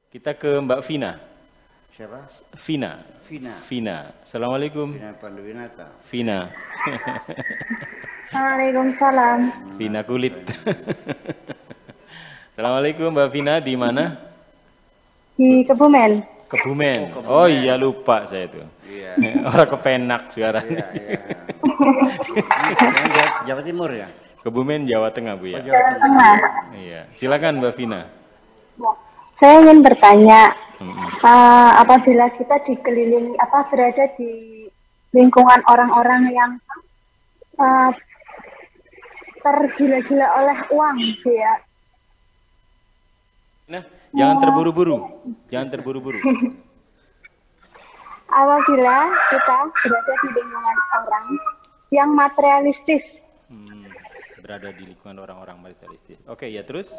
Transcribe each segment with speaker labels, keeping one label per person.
Speaker 1: Kita ke Mbak Vina.
Speaker 2: Siapa?
Speaker 1: Vina.
Speaker 2: Vina.
Speaker 1: Vina. Assalamualaikum.
Speaker 2: Vina Panduwinata.
Speaker 1: Vina.
Speaker 3: Waalaikumsalam.
Speaker 1: Vina kulit. Assalamualaikum Mbak Vina, di mana?
Speaker 3: Di Kebumen.
Speaker 1: Kebumen.
Speaker 2: Oh, Kebumen.
Speaker 1: Oh iya, lupa saya itu.
Speaker 2: Iya.
Speaker 1: Orang kepenak suaranya.
Speaker 2: Iya, iya. Jawa Timur ya?
Speaker 1: Kebumen, Jawa Tengah, Bu ya.
Speaker 2: Jawa
Speaker 3: Tengah.
Speaker 1: Iya. Silakan Mbak Vina.
Speaker 3: Saya ingin bertanya,
Speaker 1: Mm-mm.
Speaker 3: apabila kita dikelilingi berada di lingkungan orang-orang yang tergila-gila oleh uang, ya.
Speaker 1: Nah, jangan terburu-buru. Jangan terburu-buru.
Speaker 3: Apabila kita berada di lingkungan orang yang materialistis,
Speaker 1: Berada di lingkungan orang-orang materialistis. Oke, ya terus?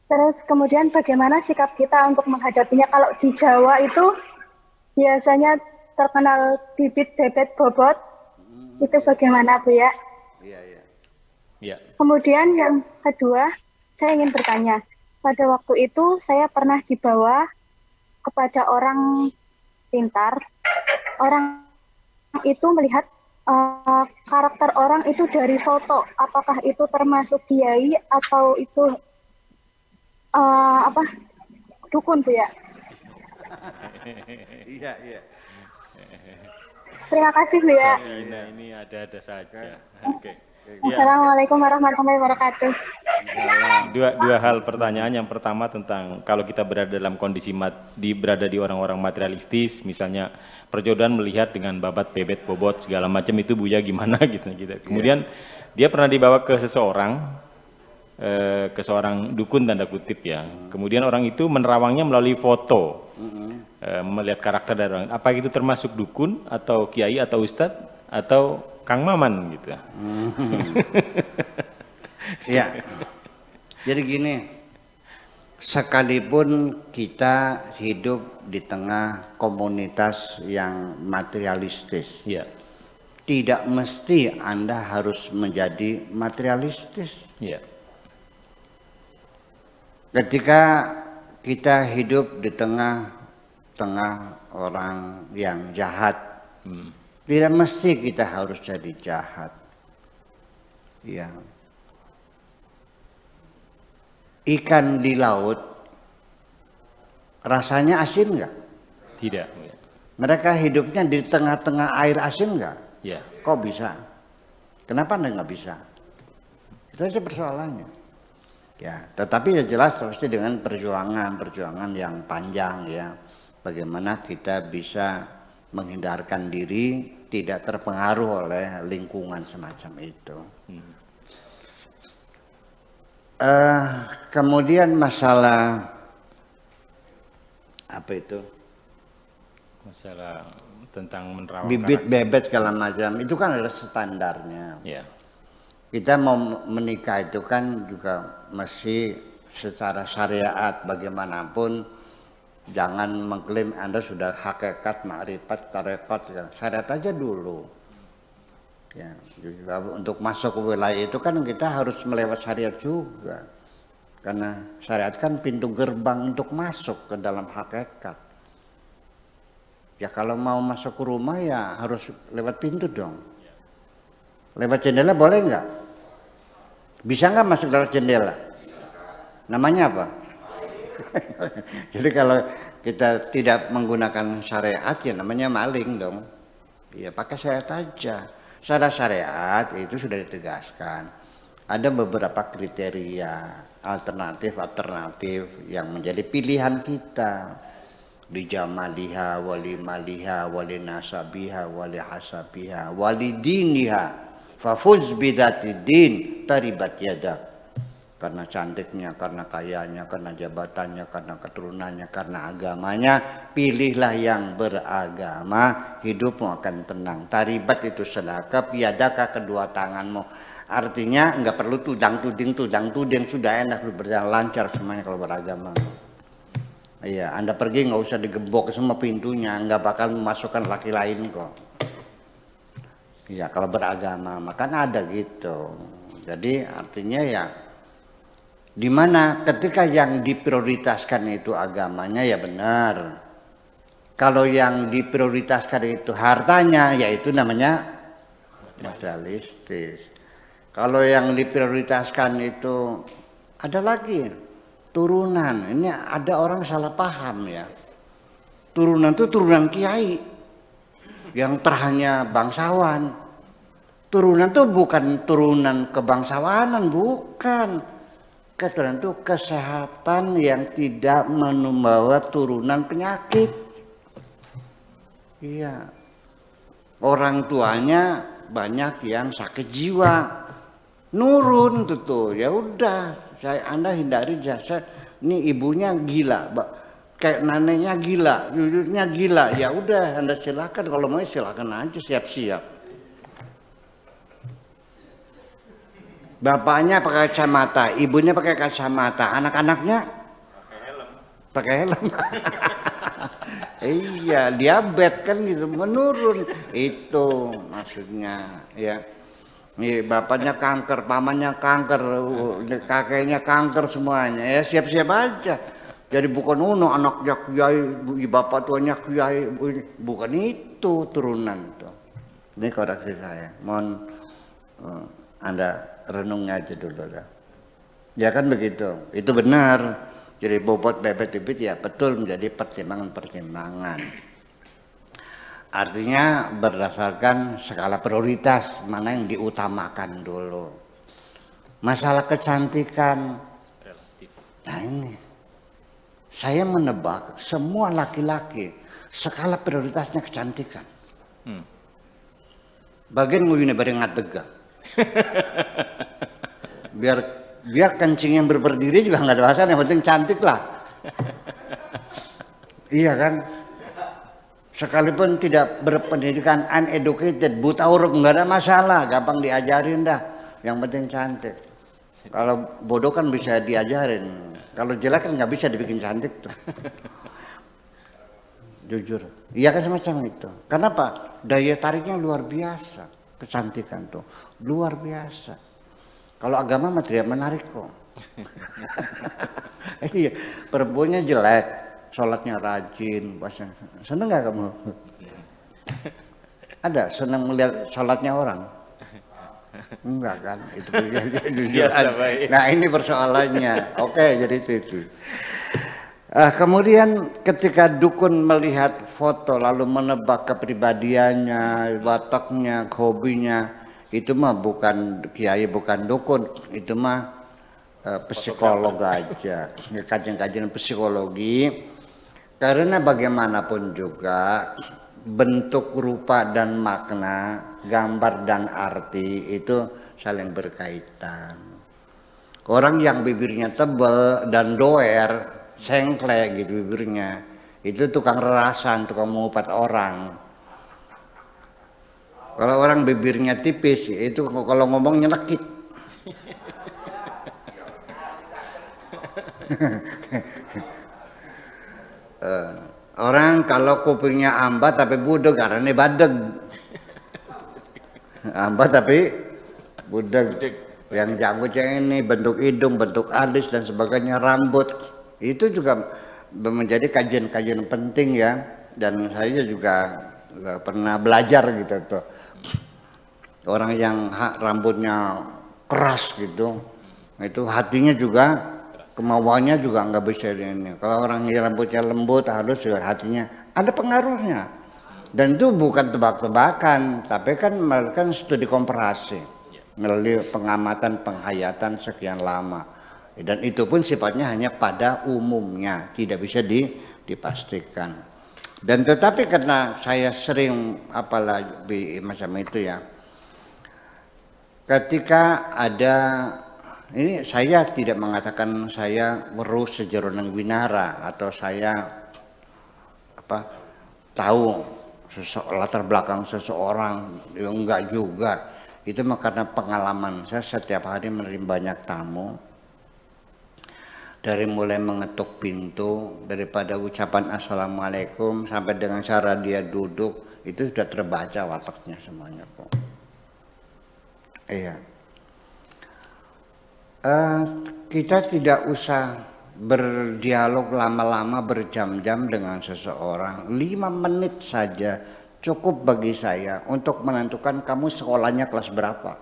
Speaker 3: terus kemudian bagaimana sikap kita untuk menghadapinya? Kalau di Jawa itu biasanya terkenal bibit bebet bobot, itu bagaimana, Bu ya?
Speaker 2: Iya, iya.
Speaker 1: Ya.
Speaker 3: Kemudian yang kedua, saya ingin bertanya, pada waktu itu saya pernah dibawa kepada orang pintar. Orang itu melihat karakter orang itu dari foto, apakah itu termasuk kiai atau itu dukun, Bu ya?
Speaker 2: Iya, iya.
Speaker 3: Terima kasih, Bu ya.
Speaker 1: Vina ini ada-ada saja. Oke. Ya.
Speaker 3: Assalamualaikum warahmatullahi wabarakatuh.
Speaker 1: Dua hal pertanyaan. Yang pertama tentang kalau kita berada dalam kondisi berada di orang-orang materialistis, misalnya perjodohan melihat dengan babat bebet bobot segala macam, itu Buya gimana gitu. Kemudian dia pernah dibawa ke seseorang, ke seorang dukun tanda kutip ya. Kemudian orang itu menerawangnya melalui foto, melihat karakter dari orang. Apa itu termasuk dukun atau kiai atau ustadz atau Kang Maman gitu?
Speaker 2: Iya. Jadi gini, sekalipun kita hidup di tengah komunitas yang materialistis,
Speaker 1: Iya.
Speaker 2: tidak mesti Anda harus menjadi materialistis.
Speaker 1: Iya.
Speaker 2: Ketika kita hidup di tengah-tengah orang yang jahat, tidak mesti kita harus jadi jahat. Ya. Ikan di laut rasanya asin nggak?
Speaker 1: Tidak.
Speaker 2: Mereka hidupnya di tengah-tengah air asin nggak?
Speaker 1: Ya.
Speaker 2: Kok bisa? Kenapa Anda nggak bisa? Itu aja persoalannya. Ya, tetapi ya jelas pasti dengan perjuangan yang panjang ya. Bagaimana kita bisa menghindarkan diri tidak terpengaruh oleh lingkungan semacam itu. Kemudian masalah apa itu?
Speaker 1: Masalah tentang menerawang
Speaker 2: Bibit bebet segala macam itu kan adalah standarnya.
Speaker 1: Ya.
Speaker 2: Kita mau menikah itu kan juga mesti secara syariat bagaimanapun jangan mengklaim Anda sudah hakikat, makrifat, tarekat, syariat aja dulu. Ya, untuk masuk ke wilayah itu kan kita harus melewati syariat juga. Karena syariat kan pintu gerbang untuk masuk ke dalam hakikat. Ya kalau mau masuk ke rumah ya harus lewat pintu dong. Lewat jendela boleh nggak? Bisa nggak masuk lewat jendela? Namanya apa? Jadi kalau kita tidak menggunakan syariat ya namanya maling dong. Ya pakai syariat aja. Secara syariat itu sudah ditegaskan. Ada beberapa kriteria alternatif yang menjadi pilihan kita. Di jamaliha, wali maliha, wali nasabiha, wali hasabiha, wali diniha, fafuz bidati din, taribat yadak. Karena cantiknya, karena kayanya, karena jabatannya, karena keturunannya, karena agamanya, pilihlah yang beragama, hidupmu akan tenang. Taribat itu selakap, yadaka kedua tanganmu. Artinya nggak perlu tudang-tuding, sudah enak berjalan lancar semuanya kalau beragama. Iya, Anda pergi nggak usah digembok semua pintunya, nggak bakal memasukkan laki lain kok. Iya, kalau beragama, makanya ada gitu. Jadi artinya ya Dimana ketika yang diprioritaskan itu agamanya ya benar. Kalau yang diprioritaskan itu hartanya, yaitu namanya materialistis. Kalau yang diprioritaskan itu ada lagi turunan. Ini ada orang salah paham ya. Turunan itu turunan kiai yang terhanya bangsawan. Turunan itu bukan turunan kebangsawanan, bukan. Keturunan itu kesehatan yang tidak membawa turunan penyakit. Iya. Orang tuanya banyak yang sakit jiwa. Nurun tuh. Ya udah, Anda hindari jasa. Ini ibunya gila, kayak neneknya gila, jujurnya gila. Ya udah, Anda silakan, kalau mau silakan aja, siap-siap. Bapaknya pakai kacamata, ibunya pakai kacamata, anak-anaknya pakai helm. Iya, diabetes kan gitu, menurun. Itu maksudnya ya. Nih, bapaknya kanker, pamannya kanker, kakeknya kanker semuanya. Ya siap-siap aja. Jadi bukan anaknya kiai, bapak tuanya kiai, bukan itu turunan itu. Ini koreksi saya. Mohon Anda renungnya aja dulu ya kan begitu, itu benar. Jadi bobot bibit ya betul menjadi pertimbangan-pertimbangan. Artinya berdasarkan skala prioritas mana yang diutamakan dulu. Masalah kecantikan, nah ini saya menebak semua laki-laki skala prioritasnya kecantikan. Bagian nguyune bareng ngadega. biar kencing yang berdiri juga nggak ada masalah, yang penting cantik lah. Iya kan, sekalipun tidak berpendidikan, uneducated, buta huruf nggak ada masalah, gampang diajarin dah, yang penting cantik. Kalau bodoh kan bisa diajarin, kalau jelek kan nggak bisa dibikin cantik tuh. Jujur, iya kan semacam itu. Kenapa? Daya tariknya luar biasa, kecantikan tuh luar biasa. Kalau agama mah tidak menarik kok. Iya, perempuannya jelek, sholatnya rajin, puasa. Seneng nggak kamu? Ada seneng melihat sholatnya orang? Enggak kan? Itu jujur. Nah ini persoalannya. Oke, jadi itu. Kemudian ketika dukun melihat foto lalu menebak kepribadiannya, wataknya, hobinya, itu mah bukan kiai, bukan dukun, itu mah psikolog aja, kajian-kajian psikologi. Karena bagaimanapun juga bentuk, rupa dan makna, gambar dan arti itu saling berkaitan. Orang yang bibirnya tebal dan doer, sengklek gitu bibirnya, itu tukang rerasan, tukang mengupat orang. Kalau orang bibirnya tipis, itu kalau ngomong nyelekit. Orang kalau kupingnya ambat tapi budeg, karena badeg. Ambat tapi budeg. Yang jangkutnya ini bentuk hidung, bentuk alis dan sebagainya, rambut. Itu juga menjadi kajian-kajian penting ya. Dan saya juga pernah belajar gitu tuh. Orang yang rambutnya keras gitu, itu hatinya juga, kemauannya juga nggak bisa ini. Kalau orang yang rambutnya lembut, halus juga hatinya ada pengaruhnya. Dan itu bukan tebak-tebakan, tapi kan melakukan studi komparasi melalui pengamatan, penghayatan sekian lama. Dan itu pun sifatnya hanya pada umumnya, tidak bisa dipastikan. Dan tetapi karena saya sering apalagi macam itu ya, ketika ada, ini saya tidak mengatakan saya weruh sejeronang winara atau saya tahu latar belakang seseorang, ya enggak juga. Itu mah karena pengalaman saya setiap hari menerima banyak tamu. Dari mulai mengetuk pintu, daripada ucapan assalamualaikum sampai dengan cara dia duduk, itu sudah terbaca wataknya semuanya kok. Iya. Kita tidak usah berdialog lama-lama berjam-jam dengan seseorang. 5 menit saja cukup bagi saya untuk menentukan kamu sekolahnya kelas berapa.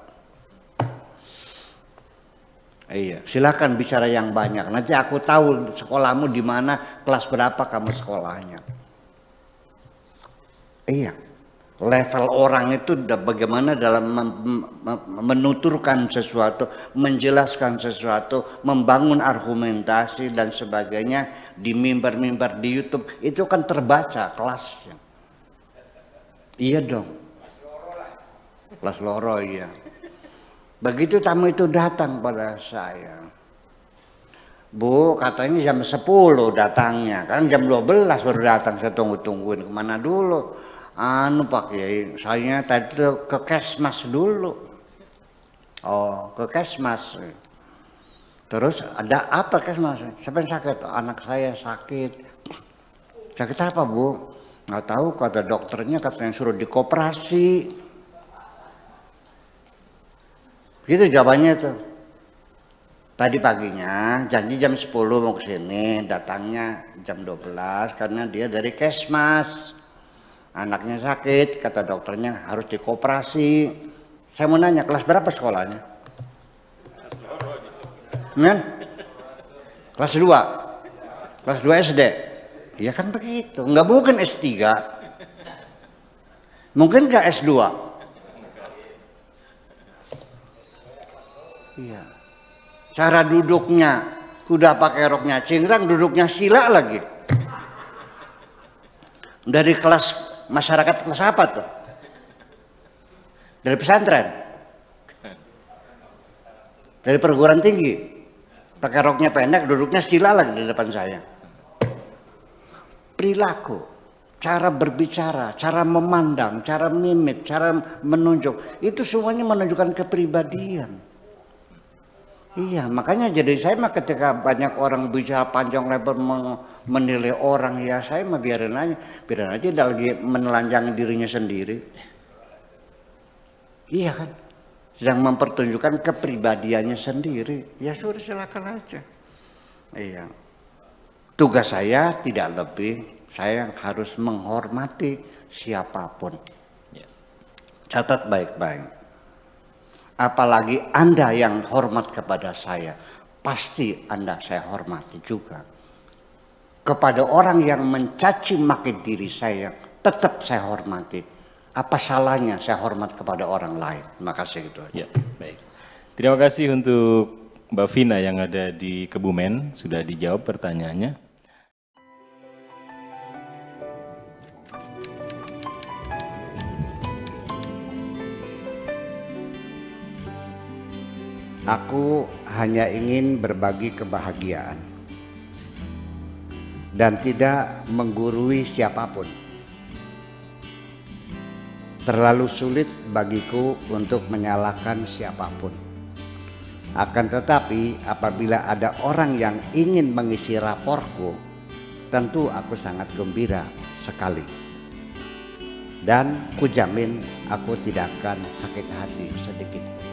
Speaker 2: Iya, silakan bicara yang banyak. Nanti aku tahu sekolahmu di mana, kelas berapa kamu sekolahnya. Iya, level orang itu bagaimana dalam menuturkan sesuatu, menjelaskan sesuatu, membangun argumentasi dan sebagainya di mimbar-mimbar di YouTube itu kan terbaca kelasnya. Iya dong. Kelas loro iya. Begitu tamu itu datang pada saya. Bu, katanya jam 10 datangnya. Kan jam 12 baru datang, saya tunggu-tungguin. Kemana dulu? Anu Pak Kiai, saya tadi ke Kesmas dulu. Oh, ke Kesmas. Terus ada apa Kesmas? Siapa yang sakit? Anak saya sakit. Sakit apa Bu? Nggak tahu, kata dokternya katanya suruh dikoperasi. Gitu jawabannya tuh. Tadi paginya janji jam 10 mau ke sini, datangnya jam 12 karena dia dari Kesmas. Anaknya sakit, kata dokternya harus dikoperasi. Saya mau nanya, kelas berapa sekolahnya? Men? Kelas 2? Kelas 2 SD? Iya kan begitu, nggak mungkin S3. Mungkin nggak S2? Iya. Cara duduknya, kuda pakai roknya cingkrang, duduknya sila lagi. Dari kelas masyarakat kelas apa tuh? Dari pesantren? Dari perguruan tinggi? Pakai roknya pendek, duduknya sila lagi di depan saya. Perilaku, cara berbicara, cara memandang, cara mimik, cara menunjuk, itu semuanya menunjukkan kepribadian. Iya, makanya jadi saya mah ketika banyak orang bicara panjang lebar menilai orang, ya saya mah biarin aja dia lagi menelanjangi dirinya sendiri. Iya kan, sedang mempertunjukkan kepribadiannya sendiri. Ya sudah silakan aja. Iya, tugas saya tidak lebih, saya harus menghormati siapapun. Catat baik-baik. Apalagi Anda yang hormat kepada saya, pasti Anda saya hormati juga. Kepada orang yang mencaci maki diri saya, tetap saya hormati. Apa salahnya saya hormat kepada orang lain? Terima kasih gitu aja.
Speaker 1: Ya, baik. Terima kasih untuk Mbak Vina yang ada di Kebumen, sudah dijawab pertanyaannya.
Speaker 2: Aku hanya ingin berbagi kebahagiaan dan tidak menggurui siapapun. Terlalu sulit bagiku untuk menyalahkan siapapun. Akan tetapi apabila ada orang yang ingin mengisi raporku, tentu aku sangat gembira sekali. Dan kujamin aku tidak akan sakit hati sedikit.